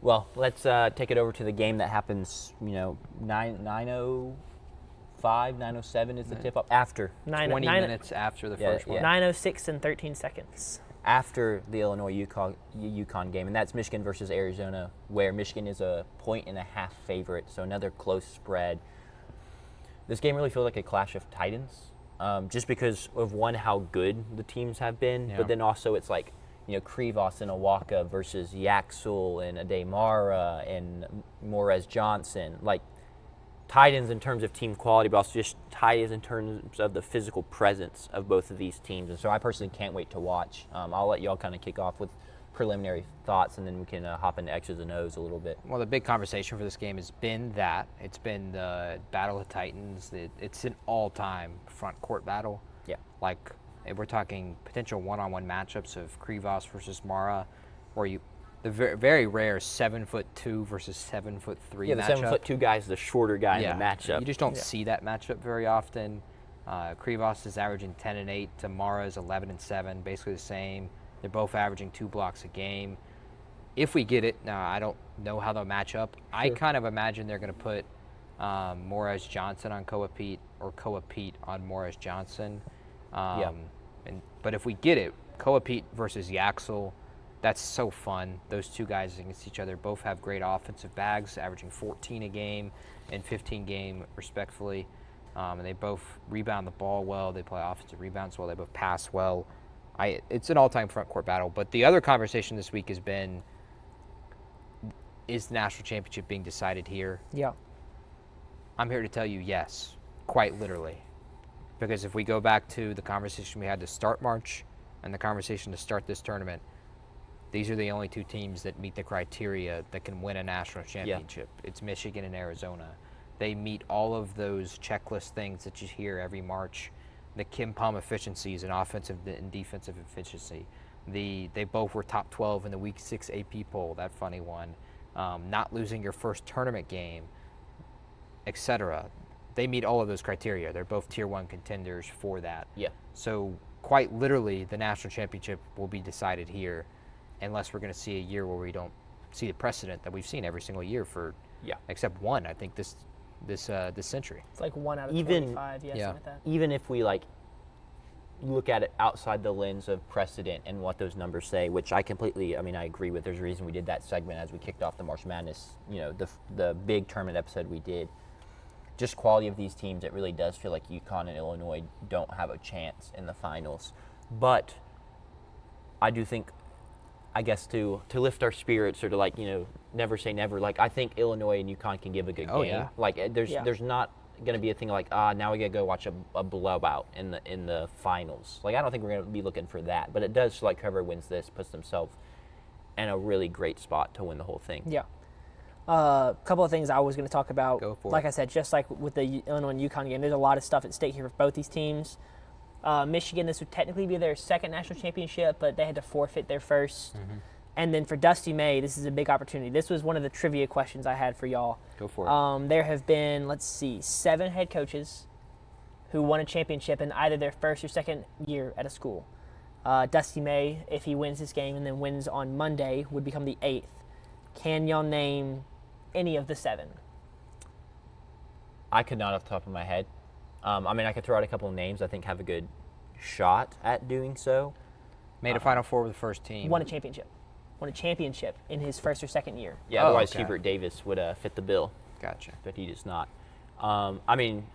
Well, let's take it over to the game that happens, 9:05, 9:07 is the tip-off after. 20 minutes after the first one. 9:06 and 13 seconds. After the Illinois-UConn game, and that's Michigan versus Arizona, where Michigan is a 1.5-point favorite, so another close spread. This game really feels like a clash of titans, just because of, one, how good the teams have been, but then also it's like, Krivos and Awaka versus Yaxel and Ademara and Morez Johnson. Like, Titans in terms of team quality, but also just Titans in terms of the physical presence of both of these teams. And so I personally can't wait to watch. I'll let y'all kind of kick off with preliminary thoughts, and then we can hop into X's and O's a little bit. Well, the big conversation for this game has been that. It's been the Battle of Titans. It's an all-time front court battle. Yeah. Like, we're talking potential one-on-one matchups of Krivos versus Mara, where the very rare 7'2" versus 7'3" Yeah, the matchup. 7'2" guy is the shorter guy in the matchup. You just don't see that matchup very often. Krivos is averaging 10 and 8 to Mara's 11 and 7, basically the same. They're both averaging 2 blocks a game. If we get it, now I don't know how they'll match up. Sure. I kind of imagine they're going to put Morez Johnson on Koa Pete or Koa Pete on Morez Johnson. But if we get it, Koa Pete versus Yaxel, that's so fun. Those two guys against each other both have great offensive bags, averaging 14 a game and 15 game respectively. And they both rebound the ball well. They play offensive rebounds well. They both pass well. It's an all-time front court battle. But the other conversation this week has been, is the national championship being decided here? Yeah. I'm here to tell you yes, quite literally. Because if we go back to the conversation we had to start March and the conversation to start this tournament, these are the only two teams that meet the criteria that can win a national championship. Yeah. It's Michigan and Arizona. They meet all of those checklist things that you hear every March. The Kim Pom efficiencies and offensive and defensive efficiency. They both were top 12 in the Week 6 AP poll, that funny one. Not losing your first tournament game, etc. They meet all of those criteria. They're both Tier 1 contenders for that. Yeah. So quite literally, the national championship will be decided here, unless we're going to see a year where we don't see the precedent that we've seen every single year for, except one, I think, this century. It's like 1 out of 25, something like that. Even if we look at it outside the lens of precedent and what those numbers say, which I agree with. There's a reason we did that segment as we kicked off the March Madness, the big tournament episode we did. Just quality of these teams, it really does feel like UConn and Illinois don't have a chance in the finals. But I do think, I guess, to lift our spirits or to never say never. I think Illinois and UConn can give a good game. Yeah. There's not going to be a thing now we got to go watch a blowout in the finals. I don't think we're going to be looking for that. But it does whoever wins this puts themselves in a really great spot to win the whole thing. Yeah. A couple of things I was going to talk about. Go for like it. I said, just like with the Illinois and UConn game, there's a lot of stuff at stake here for both these teams. Michigan, this would technically be their second national championship, but they had to forfeit their first. Mm-hmm. And then for Dusty May, this is a big opportunity. This was one of the trivia questions I had for y'all. Go for it. There have been, 7 head coaches who won a championship in either their first or second year at a school. Dusty May, if he wins this game and then wins on Monday, would become the 8th. Can y'all name any of the 7? I could not off the top of my head. I could throw out a couple of names I think have a good shot at doing so. Made a Final Four with the first team. Won a championship in his first or second year. Yeah, otherwise Hubert Davis would fit the bill. Gotcha. But he does not.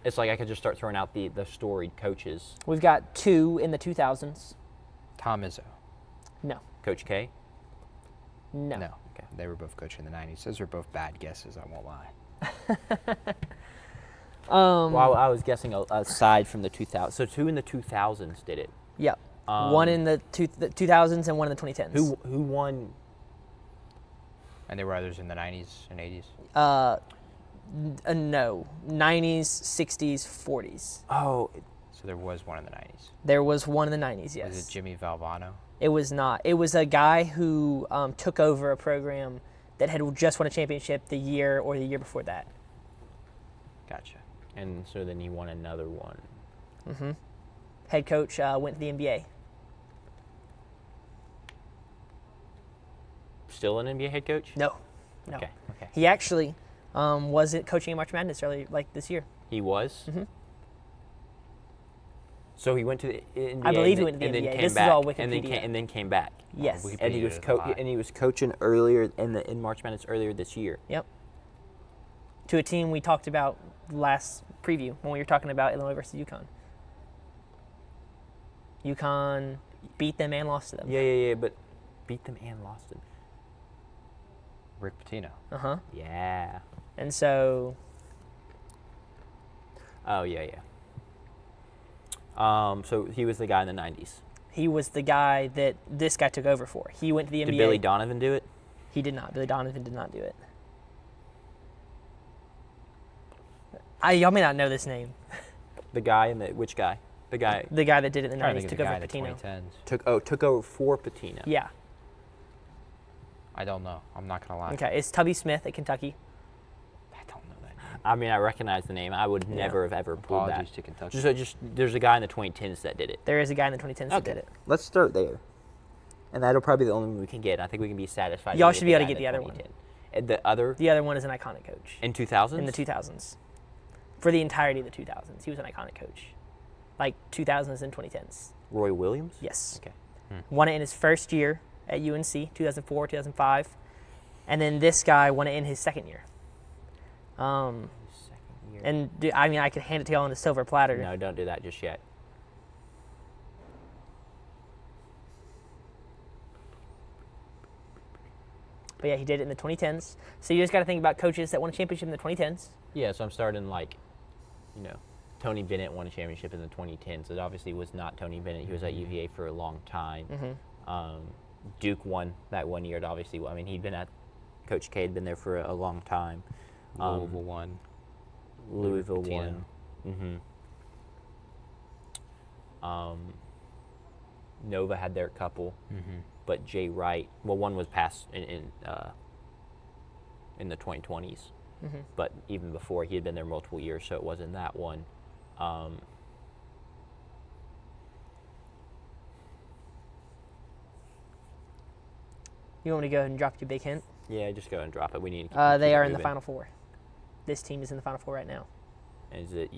It's like I could just start throwing out the storied coaches. We've got 2 in the 2000s. Tom Izzo. No. Coach K? No. Okay. They were both coaching in the 90s. Those are both bad guesses, I won't lie. Well, I was guessing aside from the 2000s. So 2 in the 2000s did it. Yep. One in the 2000s and one in the 2010s. Who won? And there were others in the 90s and 80s? No. 90s, 60s, 40s. Oh. So there was one in the 90s. There was one in the 90s, yes. Was it Jimmy Valvano? It was not. It was a guy who took over a program that had just won a championship the year or the year before that. Gotcha. And so then he won another one. Mm-hmm. Head coach went to the NBA. Still an NBA head coach? No. No. Okay. He actually was coaching in March Madness earlier, like this year. He was? Mhm. So he went to the NBA. I believe he went to the and then NBA. came This is back, all And then, Wikipedia. and then came back. Yes. Wikipedia And he was is a lie. and he was coaching earlier in March Madness earlier this year. Yep. To a team we talked about last preview when we were talking about Illinois versus UConn. UConn beat them and lost to them. Yeah, but beat them and lost them. Rick Pitino. Uh-huh. Yeah. And so Oh yeah. So he was the guy in the 90s. he was the guy that this guy took over for. He went to the NBA. Did Billy Donovan do it? He did not. Billy Donovan did not do it. Y'all may not know this name. The guy in the which guy? The guy The guy that did it in the Trying to 90s think took of the over guy for in the Patino. 2010s. took over for Patino. Yeah. I don't know. I'm not gonna lie. Okay. It's Tubby Smith at Kentucky. I don't know that name. I mean, I recognize the name. I would never have ever pulled Apologies that. to Kentucky. Just there's a guy in the 2010s that did it. There is a guy in the 2010s that did it. Let's start there. And that'll probably be the only one we can get. I think we can be satisfied. Y'all with should be able to guy get in the other one. 2010. And the other The other one is an iconic coach in 2000s? in the 2000s. For the entirety of the 2000s, he was an iconic coach. Like 2000s and 2010s. Roy Williams? Yes. Okay. Won it in his first year at UNC, 2004, 2005. And then this guy won it in his second year. Second year. And I mean, I could hand it to y'all on a silver platter. No, don't do that just yet. But yeah, he did it in the 2010s. So you just got to think about coaches that won a championship in the 2010s. Yeah, so I'm starting Tony Bennett won a championship in the 2010s. It obviously was not Tony Bennett. He was at UVA for a long time. Duke won that 1 year. Obviously, I mean, Coach K had been there for a long time. Louisville won. Louisville Patino. won. Nova had their couple, but Jay Wright. Well, one was passed in the 2020s, but even before he had been there multiple years, so it wasn't that one. You want me to go ahead and drop you a big hint? Yeah, just go and drop it. We need. To keep They it are in the moving. Final Four. This team is in the Final Four right now. Is it?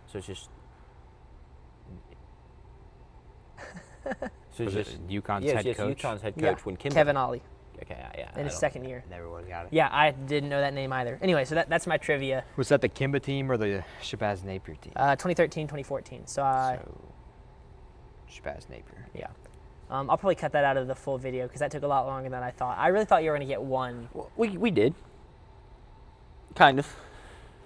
So it's just. So Was it's it just UConn's yes, head yes, coach? UConn's head Yeah, coach when Kim. Kevin Ollie Okay, yeah. in his second year. Never would have got it. Yeah, I didn't know that name either. Anyway, so that's my trivia. Was that the Kimba team or the Shabazz Napier team? 2013, 2014. So, Shabazz Napier. yeah. I'll probably cut that out of the full video because that took a lot longer than I thought. I really thought you were going to get one. Well, we did. Kind of.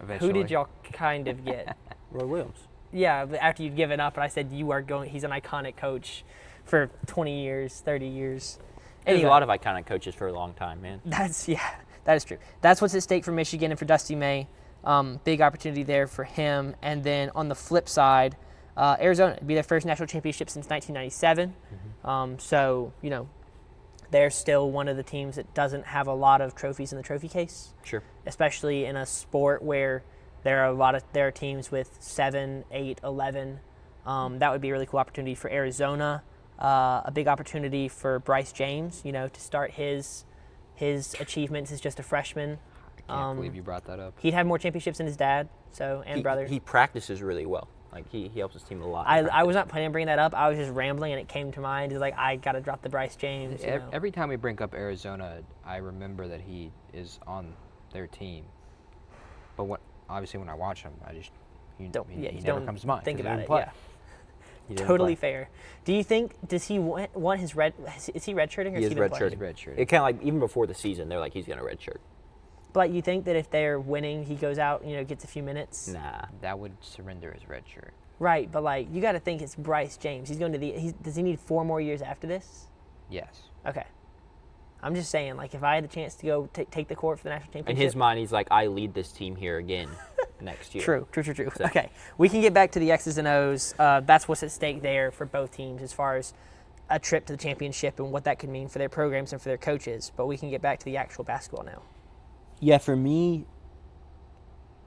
Eventually. Who did y'all kind of get? Roy Williams. Yeah, but after you'd given up, and I said you are going. He's an iconic coach for 20 years, 30 years. There's Anyway, a lot of iconic coaches for a long time, man. that is true. That's what's at stake for Michigan and for Dusty May. Big opportunity there for him. And then on the flip side, Arizona it'd be their first national championship since 1997. So they're still one of the teams that doesn't have a lot of trophies in the trophy case, Sure. especially in a sport where there are teams with 7, 8, 11. That would be a really cool opportunity for Arizona. A big opportunity for Bryce James, to start his achievements as just a freshman. I can't believe you brought that up. He'd had more championships than his dad, and brother. He practices really well. Like he helps his team a lot. I was not planning on bringing that up. I was just rambling, and it came to mind. It's like I got to drop the Bryce James. Every time we bring up Arizona, I remember that he is on their team. But obviously when I watch him, I just he never comes to mind. Think 'cause he about didn't it. play. Yeah. He didn't Totally play. fair. Do you think does he want his red? Is he redshirting or He is is he been playing? redshirting. Redshirting. It kind of like even before the season, they're like he's gonna redshirt. But you think that if they're winning, he goes out, gets a few minutes? Nah. That would surrender his red shirt. Right, but you got to think it's Bryce James. He's going to does he need 4 more years after this? Yes. Okay. I'm just saying, if I had the chance to go take the court for the national In championship. his mind, he's like, I lead this team here again next year. True. So- Okay, we can get back to the X's and O's. That's what's at stake there for both teams as far as a trip to the championship and what that could mean for their programs and for their coaches. But we can get back to the actual basketball now. Yeah, for me,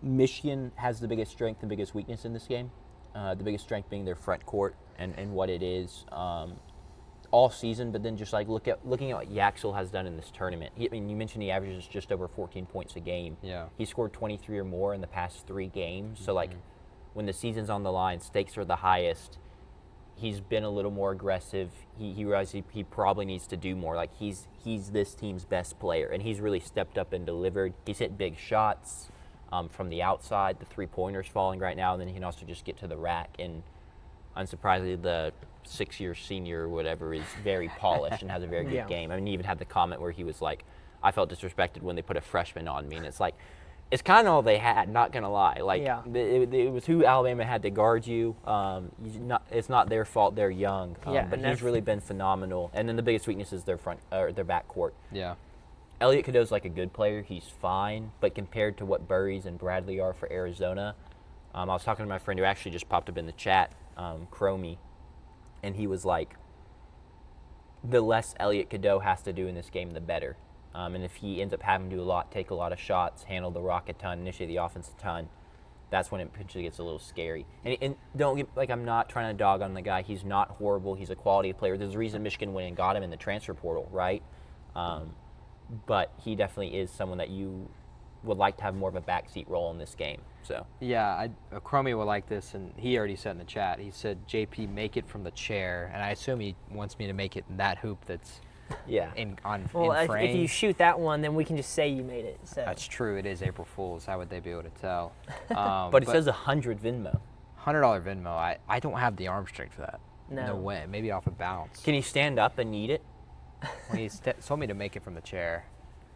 Michigan has the biggest strength and biggest weakness in this game. The biggest strength being their front court and what it is. all season, but then just like looking at what Yaxel has done in this tournament. I mean, you mentioned he averages just over 14 points a game. Yeah. He scored 23 or more in the past 3 games. So like, when the season's on the line, stakes are the highest. He's been a little more aggressive. He realized he probably needs to do more. Like he's this team's best player, and he's really stepped up and delivered. He's hit big shots from the outside. The 3-pointers falling right now, and then he can also just get to the rack. And unsurprisingly, the 6-year senior or whatever is very polished and has a very good game. I mean, he even had the comment where he was like, "I felt disrespected when they put a freshman on me," and it's like, it's kind of all they had, not going to lie. Like, it was who Alabama had to guard you. It's not their fault they're young, but he's really been phenomenal. And then the biggest weakness is their backcourt. Yeah. Elliot Cadeau's like a good player. He's fine. But compared to what Burries and Bradley are for Arizona, I was talking to my friend who actually just popped up in the chat, Cromie, and he was like, the less Elliot Cadeau has to do in this game, the better. And if he ends up having to do a lot, take a lot of shots, handle the rock a ton, initiate the offense a ton, that's when it potentially gets a little scary. And don't get, like, I'm not trying to dog on the guy. He's not horrible. He's a quality player. There's a reason Michigan went and got him in the transfer portal, right? But he definitely is someone that you would like to have more of a backseat role in this game. So yeah, Cromie will like this, and he already said in the chat. He said, "JP, make it from the chair," and I assume he wants me to make it in that hoop that's. In frame. If you shoot that one, then we can just say you made it. So. That's true. It is April Fool's. How would they be able to tell? But it says 100 Venmo. $100 Venmo. I don't have the arm strength for that. No way. Maybe off a bounce. Can you stand up and eat it? Well, he told me to make it from the chair.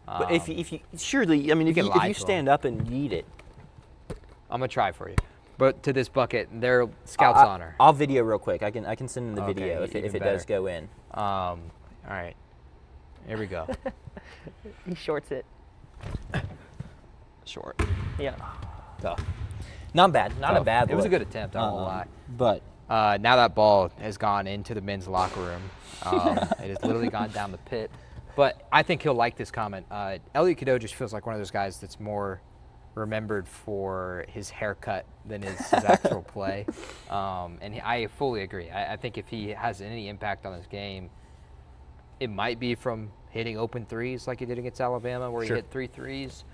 But if you surely, I mean, if you stand up and eat it, I'm gonna try for you. But to this bucket, they're Scouts honor. I'll video real quick. I can send in the video if it does go in. All right. Here we go. He shorts it. Short. Yeah. Tough. Not bad. Not a bad. It was a good attempt. I won't lie. But now that ball has gone into the men's locker room. It has literally gone down the pit. But I think he'll like this comment. Elliot Cadeau just feels like one of those guys that's more remembered for his haircut than his actual play. And I fully agree. I think if he has any impact on this game, it might be from hitting open threes like he did against Alabama, where he hit 3 threes,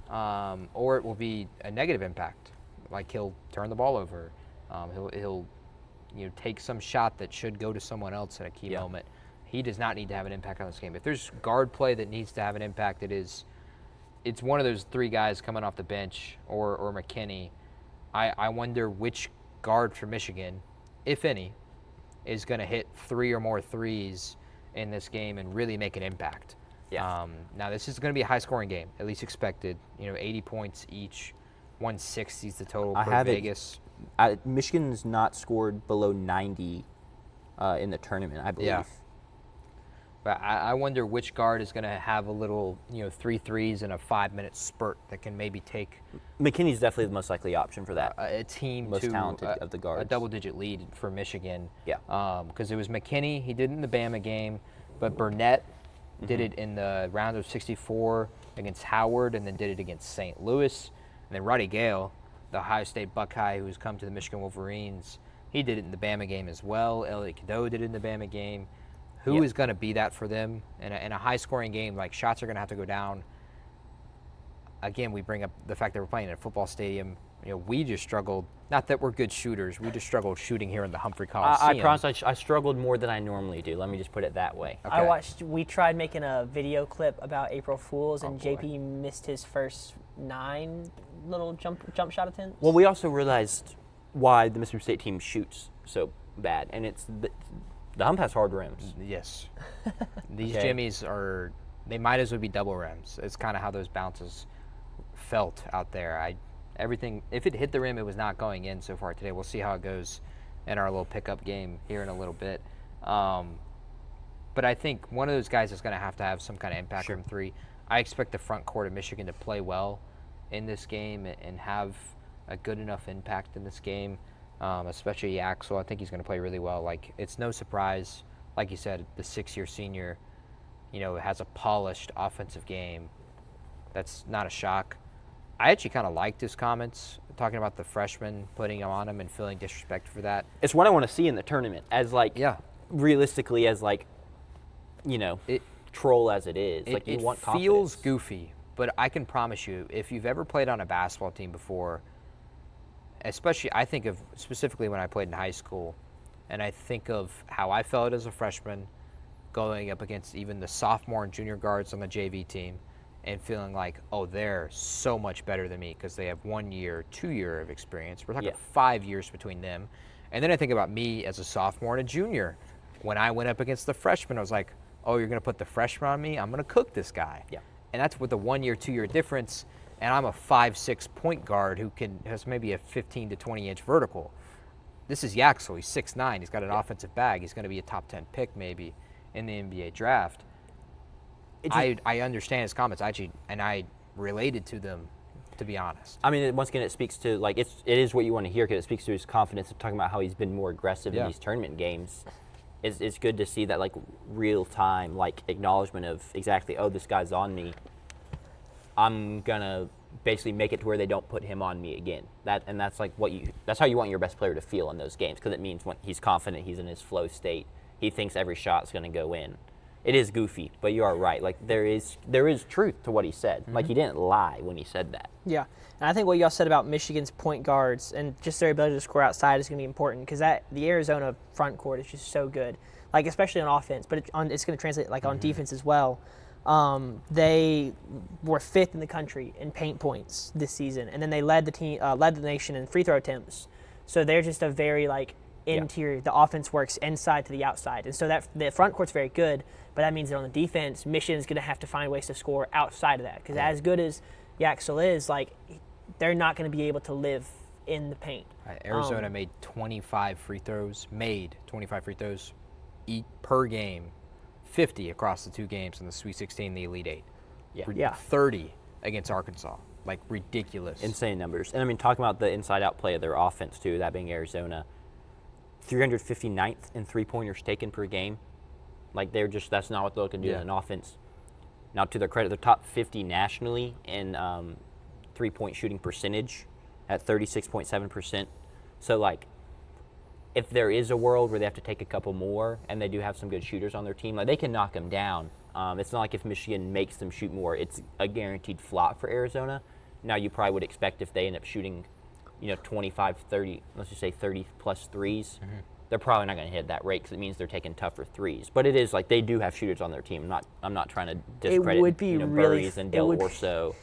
or it will be a negative impact, like he'll turn the ball over. He'll take some shot that should go to someone else at a key moment. He does not need to have an impact on this game. If there's guard play that needs to have an impact, it's one of those 3 guys coming off the bench or McKinney. I wonder which guard for Michigan, if any, is going to hit 3 or more threes in this game and really make an impact. Now this is going to be a high-scoring game, at least expected. 80 points each, 160 is the total for Vegas. Michigan's not scored below 90 in the tournament, I believe. Yeah. But I wonder which guard is going to have a little, 3 threes in a 5-minute spurt that can maybe take. McKinney's definitely the most likely option for that. A team most to talented of the guards. A double-digit lead for Michigan. Yeah. Because it was McKinney. He did it in the Bama game, but Burnett did it in the round of 64 against Howard, and then did it against St. Louis. And then Roddy Gale, the Ohio State Buckeye who's come to the Michigan Wolverines, he did it in the Bama game as well. Elliot Cadeau did it in the Bama game. Who is going to be that for them in a high-scoring game? Like, shots are going to have to go down. Again, we bring up the fact that we're playing in a football stadium. We just struggled. Not that we're good shooters. We just struggled shooting here in the Humphrey Coliseum. I promise I struggled more than I normally do. Let me just put it that way. Okay. We tried making a video clip about April Fools, and JP missed his first 9 little jump shot attempts. Well, we also realized why the Mississippi State team shoots so bad, and it's the hump has hard rims. Yes. These jimmies they might as well be double rims. It's kind of how those bounces felt out there. If it hit the rim, it was not going in so far today. We'll see how it goes in our little pickup game here in a little bit. But I think one of those guys is going to have some kind of impact from 3. I expect the front court of Michigan to play well in this game and have a good enough impact in this game. Especially Yaxel. I think he's going to play really well. Like, it's no surprise, like you said, the 6-year senior, has a polished offensive game. That's not a shock. I actually kind of liked his comments, talking about the freshman, putting him on him and feeling disrespect for that. It's what I want to see in the tournament, as realistically as It- troll as it is. Like, you it want confidence. feels goofy, but I can promise you, if you've ever played on a basketball team before, especially I think of specifically when I played in high school, and I think of how I felt as a freshman going up against even the sophomore and junior guards on the JV team and feeling like, oh, they're so much better than me because they have 1 year, 2 year of experience. We're talking 5 years between them. And then I think about me as a sophomore and a junior. When I went up against the freshman, I was like, oh, you're going to put the freshman on me? I'm going to cook this guy. Yeah. And that's with the 1 year, 2 year difference. And I'm a 5'6" point guard who has maybe a 15 to 20 inch vertical. This is Yaxel. He's 6'9". He's got an offensive bag. He's going to be a top 10 pick maybe in the NBA draft. I understand his comments actually, and I related to them, to be honest. I mean, once again, it speaks to, like, it is what you want to hear because it speaks to his confidence of talking about how he's been more aggressive in these tournament games. It's good to see that, like, real-time, like, acknowledgement of exactly, oh, this guy's on me. I'm going to basically make it to where they don't put him on me again. That's like that's how you want your best player to feel in those games because it means when he's confident, he's in his flow state. He thinks every shot's going to go in. It is goofy, but you are right. Like, there is truth to what he said. Mm-hmm. Like, he didn't lie when he said that. Yeah, and I think what y'all said about Michigan's point guards and just their ability to score outside is going to be important because the Arizona front court is just so good. Like, especially on offense, but it's going to translate like on defense as well. They were 5th in the country in paint points this season, and then they led the nation in free throw attempts. So they're just a very interior. The offense works inside to the outside, and so that the front court's very good. But that means that on the defense, Michigan's going to have to find ways to score outside of that because as good as Yaxel is, like, they're not going to be able to live in the paint. Arizona made 25 free throws per game, 50 across the 2 games in the Sweet 16, the Elite 8. Yeah. 30 against Arkansas. Like, ridiculous. Insane numbers. And, I mean, talking about the inside-out play of their offense, too, that being Arizona, 359th in three-pointers taken per game. Like, that's not what they're looking to do in an offense. Now, to their credit, they're top 50 nationally in three-point shooting percentage at 36.7%. So, like, if there is a world where they have to take a couple more and they do have some good shooters on their team, like, they can knock them down. It's not like if Michigan makes them shoot more, it's a guaranteed flop for Arizona. Now, you probably would expect if they end up shooting, 25, 30, let's just say 30-plus threes, they're probably not going to hit that rate because it means they're taking tougher threes. But it is like they do have shooters on their team. I'm not trying to discredit it would be really, Burries and Del Orso.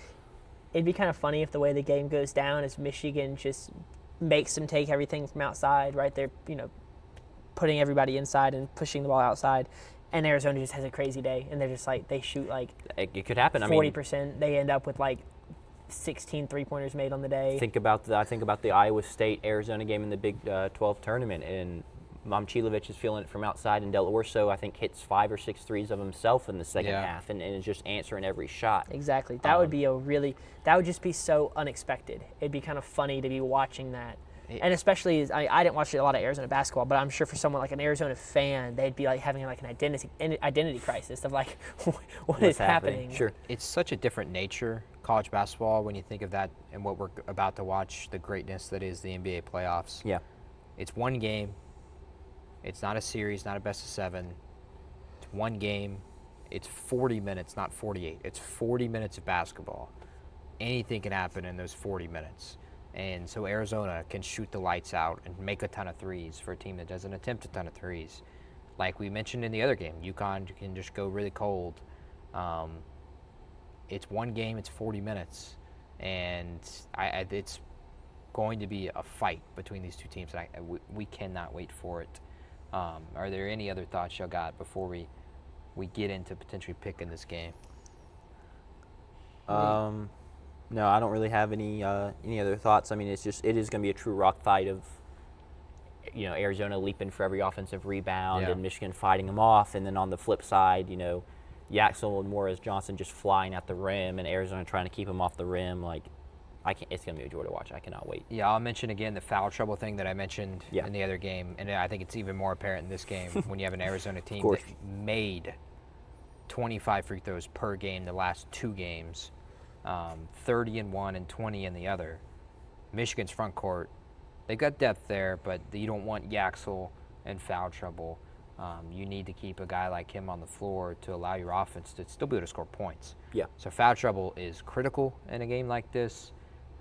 It'd be kind of funny if the way the game goes down is Michigan just makes them take everything from outside, right? They're, putting everybody inside and pushing the ball outside. And Arizona just has a crazy day. And they're just like, they shoot like it could happen. 40%. They end up with like 16 three-pointers made on the day. I think about the Iowa State-Arizona game in the Big 12 tournament, and Momcilovic is feeling it from outside, and Del Orso, I think, hits 5 or 6 threes of himself in the second half, and is just answering every shot. Exactly. That would be that would just be so unexpected. It'd be kind of funny to be watching that. And especially, I didn't watch a lot of Arizona basketball, but I'm sure for someone like an Arizona fan, they'd be like having like an identity crisis of like, what is happening? Sure. It's such a different nature, college basketball, when you think of that and what we're about to watch, the greatness that is the NBA playoffs. Yeah. It's one game. It's not a series, not a best of 7. It's one game. It's 40 minutes, not 48. It's 40 minutes of basketball. Anything can happen in those 40 minutes. And so Arizona can shoot the lights out and make a ton of threes for a team that doesn't attempt a ton of threes. Like we mentioned in the other game, UConn can just go really cold. It's one game, it's 40 minutes. And it's going to be a fight between these two teams. And we cannot wait for it. Are there any other thoughts y'all got before we get into potentially picking this game? No, I don't really have any other thoughts. I mean, it is going to be a true rock fight of, Arizona leaping for every offensive rebound and Michigan fighting them off. And then on the flip side, Yaxel and Morris Johnson just flying at the rim and Arizona trying to keep them off the rim. Like, it's going to be a joy to watch. I cannot wait. Yeah, I'll mention again the foul trouble thing that I mentioned in the other game. And I think it's even more apparent in this game when you have an Arizona team that made 25 free throws per game the last 2 games. 30 in one and 20 in the other. Michigan's front court, they've got depth there, but you don't want Yaxel and foul trouble. You need to keep a guy like him on the floor to allow your offense to still be able to score points. Yeah. So foul trouble is critical in a game like this.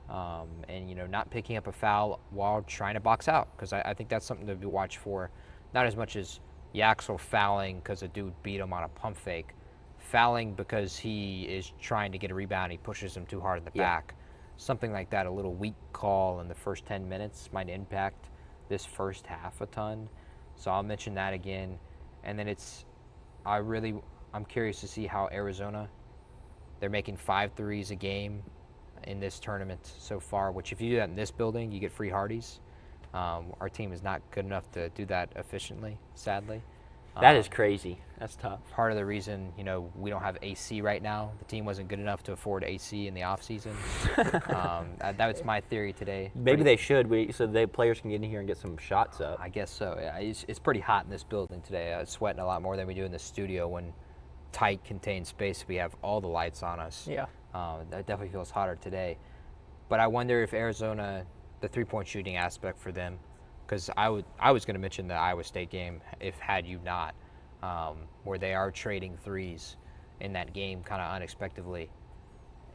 And, not picking up a foul while trying to box out, because I think that's something to be watched for. Not as much as Yaxel fouling because a dude beat him on a pump fake. Fouling because he is trying to get a rebound, he pushes him too hard in the back. Something like that, a little weak call in the first 10 minutes might impact this first half a ton. So I'll mention that again. And then I'm curious to see how Arizona, they're making 5 threes a game in this tournament so far, which if you do that in this building, you get free Hardee's. Our team is not good enough to do that efficiently, sadly. That is crazy. That's tough. Part of the reason, we don't have AC right now. The team wasn't good enough to afford AC in the off season. That was my theory today. Maybe they should, so the players can get in here and get some shots up. I guess so. Yeah, it's pretty hot in this building today. I was sweating a lot more than we do in the studio when tight, contained space. We have all the lights on us. Yeah. That definitely feels hotter today. But I wonder if Arizona, the three-point shooting aspect for them, because I was going to mention the Iowa State game had you not, where they are trading threes in that game kind of unexpectedly.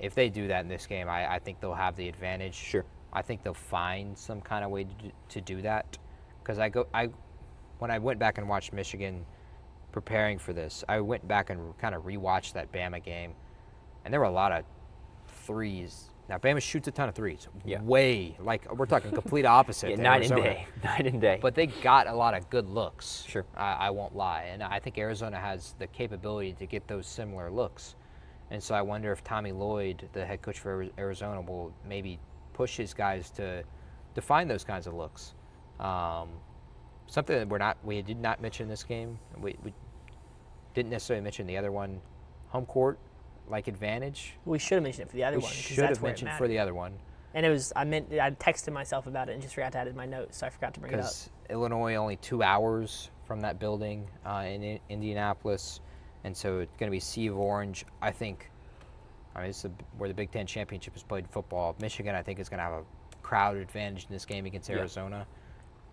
If they do that in this game, I think they'll have the advantage. Sure. I think they'll find some kind of way to do that. Because when I went back and watched Michigan preparing for this, I went back and kind of rewatched that Bama game, and there were a lot of threes. Now, Bama shoots a ton of threes. Yeah. We're talking complete opposite. to Night and Arizona. day. Night and day. But they got a lot of good looks. Sure. I won't lie. And I think Arizona has the capability to get those similar looks. And so I wonder if Tommy Lloyd, the head coach for Arizona, will maybe push his guys to find those kinds of looks. Something that we did not mention in this game. We didn't necessarily mention the other one, home court advantage. We should have mentioned it for the other We one. 'cause should that's have where it mentioned for mattered. the other one. And I texted myself about it and just forgot to add it in my notes, so I forgot to bring it up. Because Illinois only 2 hours from that building in Indianapolis, and so it's going to be Sea of Orange. I think, this is where the Big Ten championship is played in football. Michigan, I think, is going to have a crowd advantage in this game against Arizona.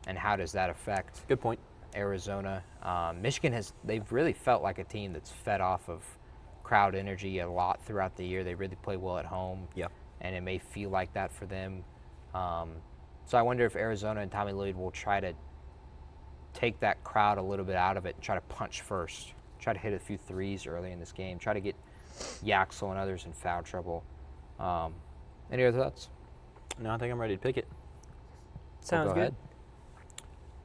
And how does that affect Good point. Arizona? Michigan they've really felt like a team that's fed off of crowd energy a lot throughout the year. They really play well at home. Yeah. And it may feel like that for them. So I wonder if Arizona and Tommy Lloyd will try to take that crowd a little bit out of it and try to punch first. Try to hit a few threes early in this game. Try to get Yaxel and others in foul trouble. Any other thoughts? No, I think I'm ready to pick it. Sounds Go good. ahead.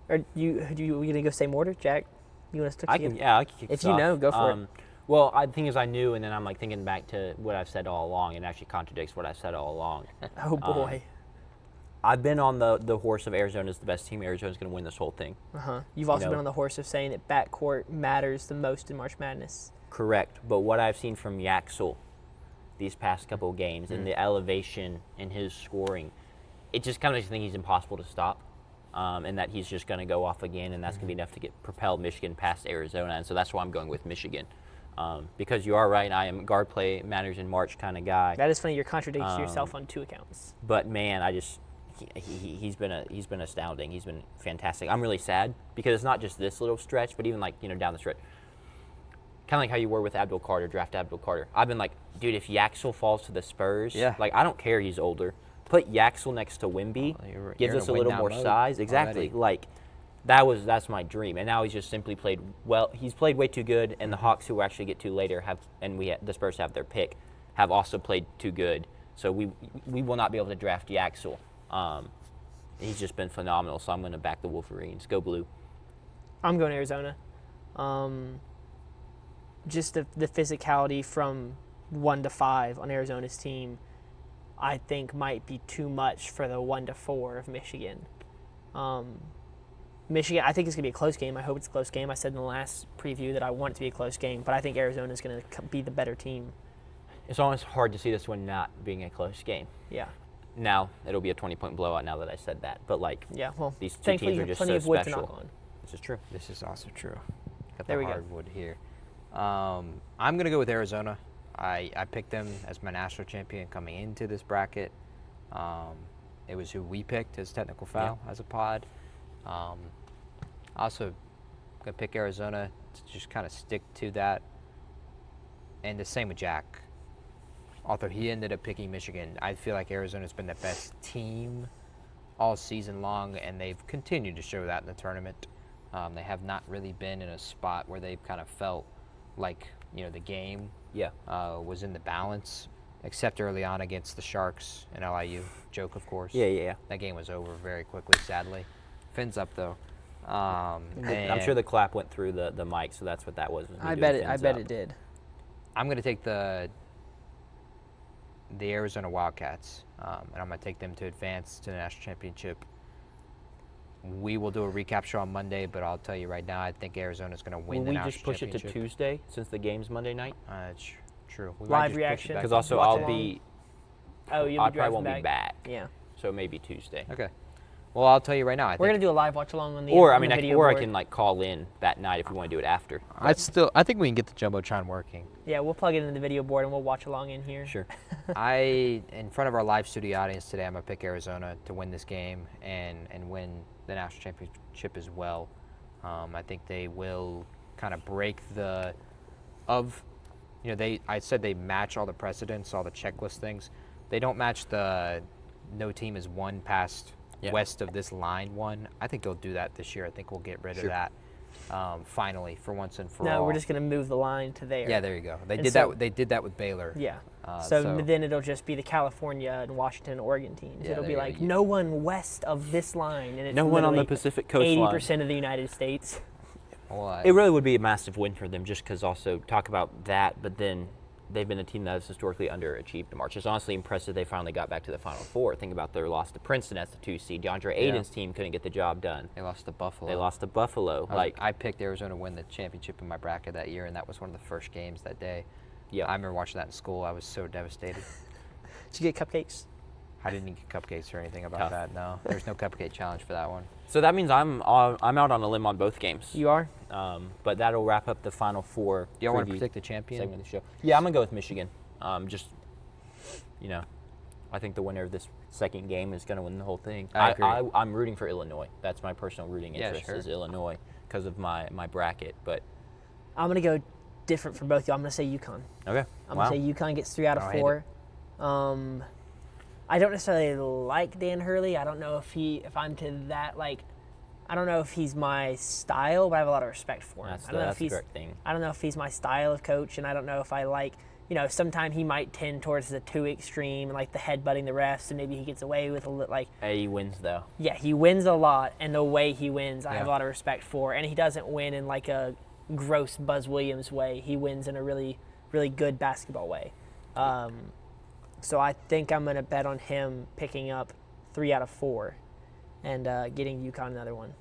Are you gonna go same order, Jack? You want to stick I together? can, yeah, I can kick If us you off. know, go for it. Well, the thing is, I knew, and then I'm thinking back to what I've said all along, and it actually contradicts what I've said all along. Oh boy. I've been on the horse of Arizona's the best team. Arizona's going to win this whole thing. You've also know- been on the horse of saying that backcourt matters the most in March Madness. Correct. But what I've seen from Yaxel these past couple of games and the elevation in his scoring, it just kind of makes me think he's impossible to stop, and that he's just going to go off again, and that's going to be enough to propel Michigan past Arizona. And so that's why I'm going with Michigan. Because you are right, I am guard play matters in March kind of guy. That is funny. You're contradicting yourself on 2 accounts. But man, he's been astounding. He's been fantastic. I'm really sad because it's not just this little stretch, but even down the stretch. Kind of like how you were with Abdul Carter, draft Abdul Carter. I've been like, dude, if Yaxel falls to the Spurs, I don't care he's older. Put Yaxel next to Wimby, gives us a little more size. Exactly. That's my dream. And now he's just simply played well. He's played way too good, and the Hawks, who we'll actually get to later, the Spurs have their pick, have also played too good. So we will not be able to draft Yaxel. He's just been phenomenal. So I'm going to back the Wolverines. Go blue. I'm going Arizona. Just the physicality from 1 to 5 on Arizona's team, I think might be too much for the 1 to 4 of Michigan. Michigan, I think it's going to be a close game. I hope it's a close game. I said in the last preview that I want it to be a close game, but I think Arizona's going to be the better team. It's almost hard to see this one not being a close game. Yeah. Now, it'll be a 20-point blowout now that I said that. But, yeah, well, these two thankfully teams you are have just plenty so of wood special. to knock on. This is true. This is also true. Got There the we go. hardwood here. I'm going to go with Arizona. I picked them as my national champion coming into this bracket. It was who we picked as Technical Foul as a pod. Also, going to pick Arizona to just kind of stick to that. And the same with Jack. Although he ended up picking Michigan, I feel like Arizona's been the best team all season long, and they've continued to show that in the tournament. They have not really been in a spot where they've kind of felt like, the game was in the balance, except early on against the Sharks and LIU. Joke, of course. Yeah. That game was over very quickly, sadly. Fins up, though. I'm sure the clap went through the mic, so that's what that was. I bet it did. I'm going to take the Arizona Wildcats, and I'm going to take them to advance to the national championship. We will do a recap show on Monday, but I'll tell you right now, I think Arizona's going to win the national championship. Will we just push it to Tuesday since the game's Monday night? True. We Live reaction. Because also Watch I'll along. be. Oh, you'll I be probably driving won't back. be back. Yeah. So maybe Tuesday. Okay. Well, I'll tell you right now. We're going to do a live watch along on the Or on the video I board. can call in that night if we want to do it after. I think we can get the Jumbotron working. Yeah, we'll plug it into the video board and we'll watch along in here. Sure. In front of our live studio audience today, I'm going to pick Arizona to win this game and win the national championship as well. I think they will kind of break I said they match all the precedents, all the checklist things. They don't match the no team is won past west of this line one. I think they'll do that this year. I think we'll get rid of that finally for once and for all. No, we're just going to move the line to there. Yeah, there you go. They And did so- that. They did that with Baylor. Yeah. So Then it'll just be the California and Washington and Oregon teams. Yeah, It'll be there like you go. no one west of this line, and it's No one on the literally Pacific Coast line. 80% of the United States. Well, It really would be a massive win for them just because also talk about that, but then they've been a team that has historically underachieved in March. It's honestly impressive they finally got back to the Final Four. Think about their loss to Princeton as the 2 seed. DeAndre Aiden's team couldn't get the job done. they lost to Buffalo. They lost to Buffalo. I picked Arizona to win the championship in my bracket that year, and that was one of the first games that day. Yeah. I remember watching that in school. I was so devastated. Did you get cupcakes? I didn't get cupcakes or anything about Tough. that. No, there's no cupcake challenge for that one. So that means I'm out on a limb on both games. You are? But that'll wrap up the Final Four. Do y'all want to preview predict the champion? segment of the show. Yeah, I'm gonna go with Michigan. I think the winner of this second game is gonna win the whole thing. I agree. I'm rooting for Illinois. That's my personal rooting Yeah, interest sure. is Illinois because of my bracket. But I'm going to go different from both y'all. I'm going to say UConn. okay, I'm going to say UConn gets 3 out of I hate 4. I don't necessarily like Dan Hurley. I don't know if I'm to that, I don't know if he's my style, but I have a lot of respect for him. I don't know that's if the he's correct thing. I don't know if he's my style of coach, and I don't know if I like, sometimes he might tend towards the too extreme, like the headbutting the refs, and maybe he gets away with He wins though. yeah, he wins a lot, and the way he wins, I have a Yeah. lot of respect for. And he doesn't win in like a gross Buzz Williams way. He wins in a really, really good basketball way. So I think I'm going to bet on him picking up 3 out of 4 and getting UConn another one.